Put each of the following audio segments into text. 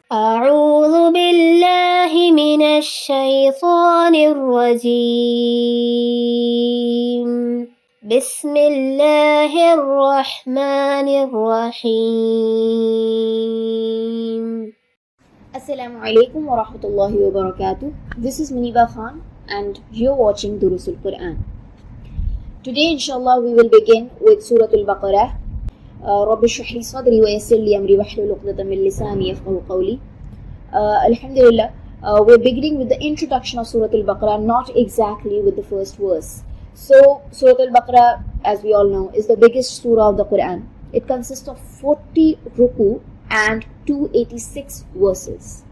أعوذ بالله من الشيطان الرجيم بسم الله الرحمن الرحيم Assalamu alaikum wa rahmatullahi wa barakatuh. This is Munibah Khan and you're watching Duroos-Ul-Qur'an. Today inshallah we will begin with Suratul Baqarah. Rabbi shrah li sadri wa yassir li amri wahlul 'uqdatam min lisani yafqahu qawli. Alhamdulillah, we're beginning with the introduction of Suratul Baqarah, not exactly with the first verse. So Suratul Baqarah, as we all know, is the biggest surah of the Quran. It consists of 40 ruku and 286 verses.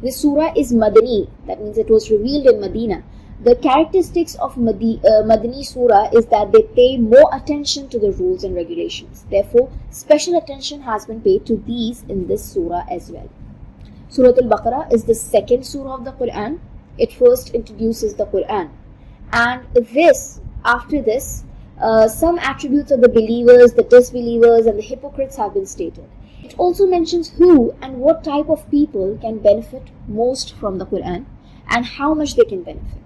This surah is Madani, that means it was revealed in Medina. The characteristics of Madani surah is that they pay more attention to the rules and regulations. Therefore, special attention has been paid to these in this surah as well. Surah Al-Baqarah is the second surah of the Quran. It first introduces the Quran. And after this, some attributes of the believers, the disbelievers, and the hypocrites have been stated. It also mentions who and what type of people can benefit most from the Quran and how much they can benefit.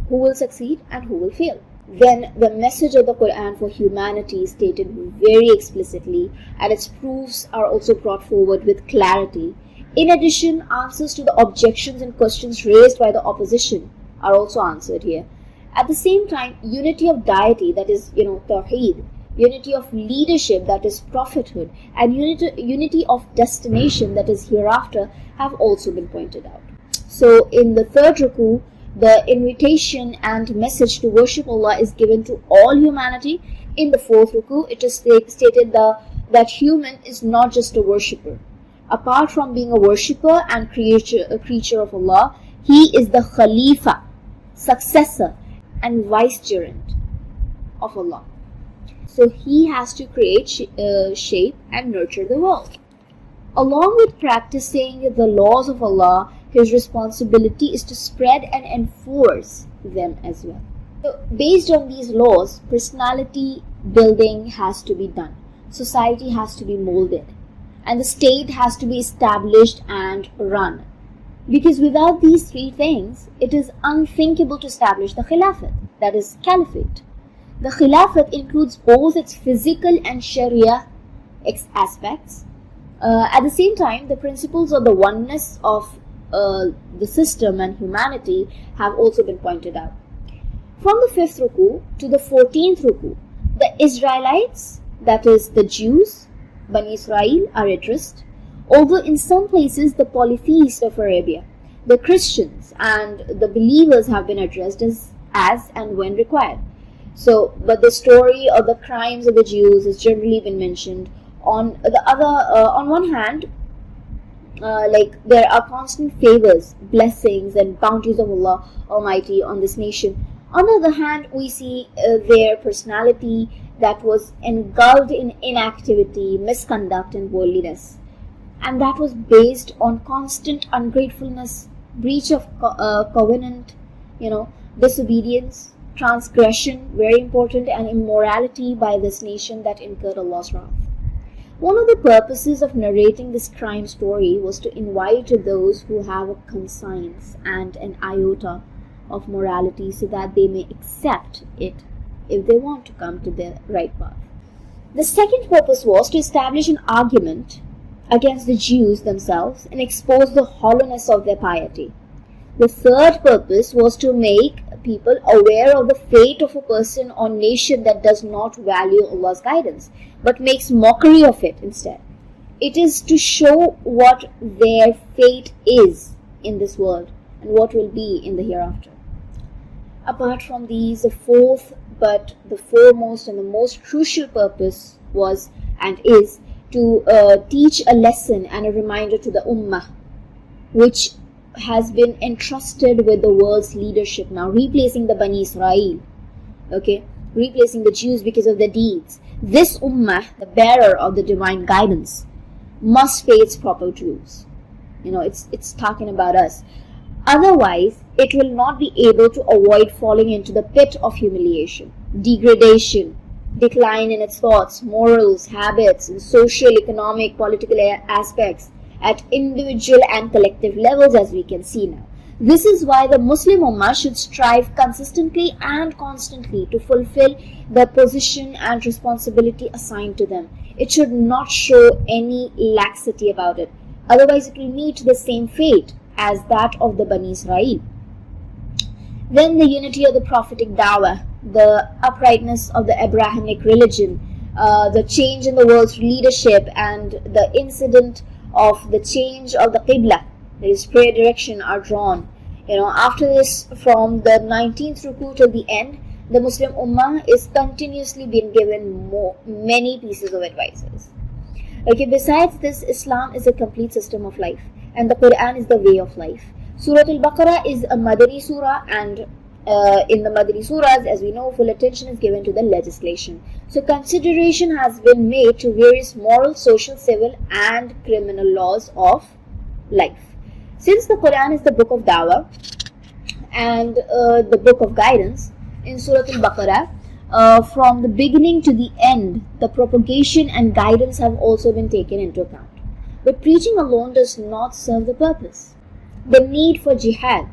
Who will succeed and who will fail. Then the message of the Quran for humanity is stated very explicitly, and its proofs are also brought forward with clarity. In addition, answers to the objections and questions raised by the opposition are also answered here. At the same time, unity of deity, that is, Tawheed, unity of leadership, that is prophethood, and unity of destination, that is hereafter, have also been pointed out. So in the third ruku, the invitation and message to worship Allah is given to all humanity. In the fourth ruku, it is stated that human is not just a worshipper. Apart from being a worshipper and a creature of Allah, he is the Khalifa, successor, and vicegerent of Allah. So he has to create, shape, and nurture the world. Along with practicing the laws of Allah, his responsibility is to spread and enforce them as well. So based on these laws, personality building has to be done. Society has to be molded. And the state has to be established and run. Because without these three things, it is unthinkable to establish the Khilafat, that is, Caliphate. The Khilafat includes both its physical and Sharia aspects. At the same time, the principles of the oneness of the system and humanity have also been pointed out. From the 5th ruku to the 14th ruku, the Israelites, that is the Jews, Bani Israel, are addressed. Although in some places the polytheists of Arabia, the Christians and the believers have been addressed as and when required. But the story of the crimes of the Jews has generally been mentioned. On one hand, there are constant favors, blessings, and bounties of Allah Almighty on this nation. On the other hand, we see their personality that was engulfed in inactivity, misconduct, and worldliness. And that was based on constant ungratefulness, breach of covenant, disobedience, transgression, very important, and immorality by this nation that incurred Allah's wrath. One of the purposes of narrating this crime story was to invite those who have a conscience and an iota of morality so that they may accept it if they want to come to the right path. The second purpose was to establish an argument against the Jews themselves and expose the hollowness of their piety. The third purpose was to make people aware of the fate of a person or nation that does not value Allah's guidance, but makes mockery of it instead. It is to show what their fate is in this world and what will be in the hereafter. Apart from these, the fourth, but the foremost and the most crucial purpose was and is to teach a lesson and a reminder to the Ummah, which has been entrusted with the world's leadership now, replacing the Bani Israel, replacing the Jews because of their deeds. This Ummah, the bearer of the divine guidance, must pay its proper dues. It's talking about us. Otherwise, it will not be able to avoid falling into the pit of humiliation, degradation, decline in its thoughts, morals, habits, and social, economic, political aspects, at individual and collective levels, as we can see now. This is why the Muslim Ummah should strive consistently and constantly to fulfill the position and responsibility assigned to them. It should not show any laxity about it. Otherwise, it will meet the same fate as that of the Bani Israel. Then the unity of the prophetic dawah, the uprightness of the Abrahamic religion, the change in the world's leadership, and the incident of the change of the Qibla, that is prayer direction, are drawn. After this, from the 19th ruku till the end, the Muslim Ummah is continuously being given many pieces of advices. Okay, besides this, Islam is a complete system of life, and the Quran is the way of life. Suratul Baqarah is a Madani surah, and in the Madani surahs, as we know, full attention is given to the legislation. So consideration has been made to various moral, social, civil and criminal laws of life. Since the Quran is the book of dawah and the book of guidance, in Suratul Baqarah, from the beginning to the end, the propagation and guidance have also been taken into account. But preaching alone does not serve the purpose. The need for jihad,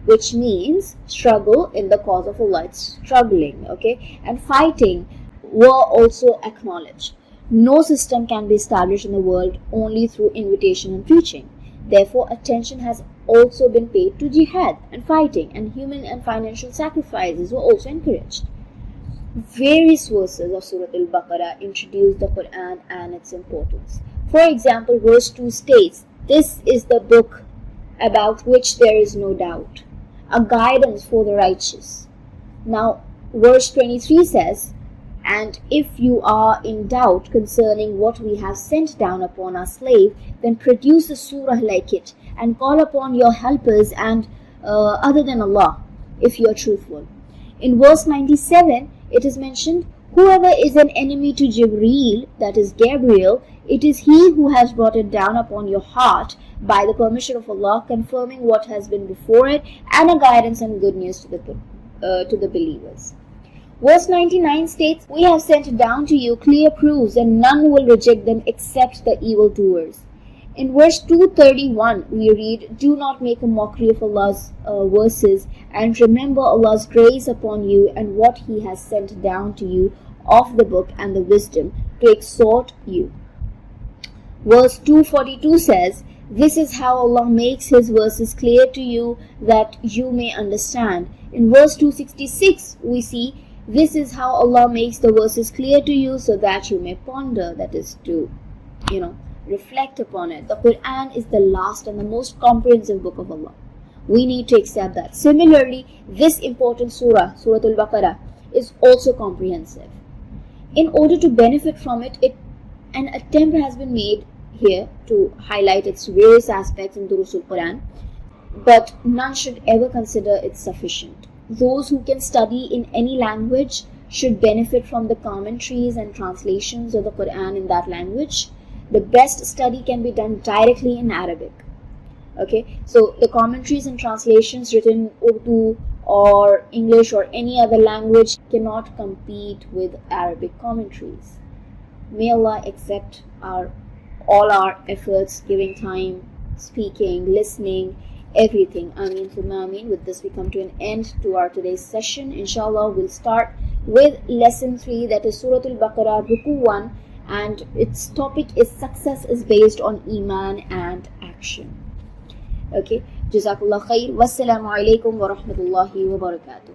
which means struggle in the cause of Allah, it's struggling, okay, and fighting, were also acknowledged. No system can be established in the world only through invitation and preaching. Therefore, attention has also been paid to jihad and fighting, and human and financial sacrifices were also encouraged. Various verses of Suratul Baqarah introduce the Quran and its importance. For example, verse 2 states, "This is the book about which there is no doubt, a guidance for the righteous." Now, verse 23 says, "And if you are in doubt concerning what we have sent down upon our slave, then produce a surah like it, and call upon your helpers and other than Allah, if you are truthful." In verse 97, it is mentioned, "Whoever is an enemy to Jibreel, that is Gabriel, it is he who has brought it down upon your heart by the permission of Allah, confirming what has been before it, and a guidance and good news to the believers." Verse 99 states, "We have sent down to you clear proofs, and none will reject them except the evildoers." In verse 231, we read, "Do not make a mockery of Allah's verses, and remember Allah's grace upon you and what He has sent down to you of the book and the wisdom to exhort you." Verse 242 says, "This is how Allah makes His verses clear to you that you may understand." In verse 266, we see, "This is how Allah makes the verses clear to you so that you may ponder," that is to, reflect upon it. The Quran is the last and the most comprehensive book of Allah. We need to accept that. Similarly, this important surah, Suratul Baqarah, is also comprehensive. In order to benefit from it, an attempt has been made here to highlight its various aspects in Duroos-Ul-Qur'an, but none should ever consider it sufficient. Those who can study in any language should benefit from the commentaries and translations of the Quran in that language. The best study can be done directly in Arabic. Okay, so the commentaries and translations written in Urdu or English or any other language cannot compete with Arabic commentaries. May Allah accept all our efforts, giving time, speaking, listening, everything. Ameen thumma ameen. With this, we come to an end to our today's session. Inshallah, we'll start with lesson 3, that is Suratul Baqarah, Ruku 1, and its topic is success is based on Iman and action. Okay, Jazakallah khair. Wassalamu alaikum wa rahmatullahi wa barakatuh.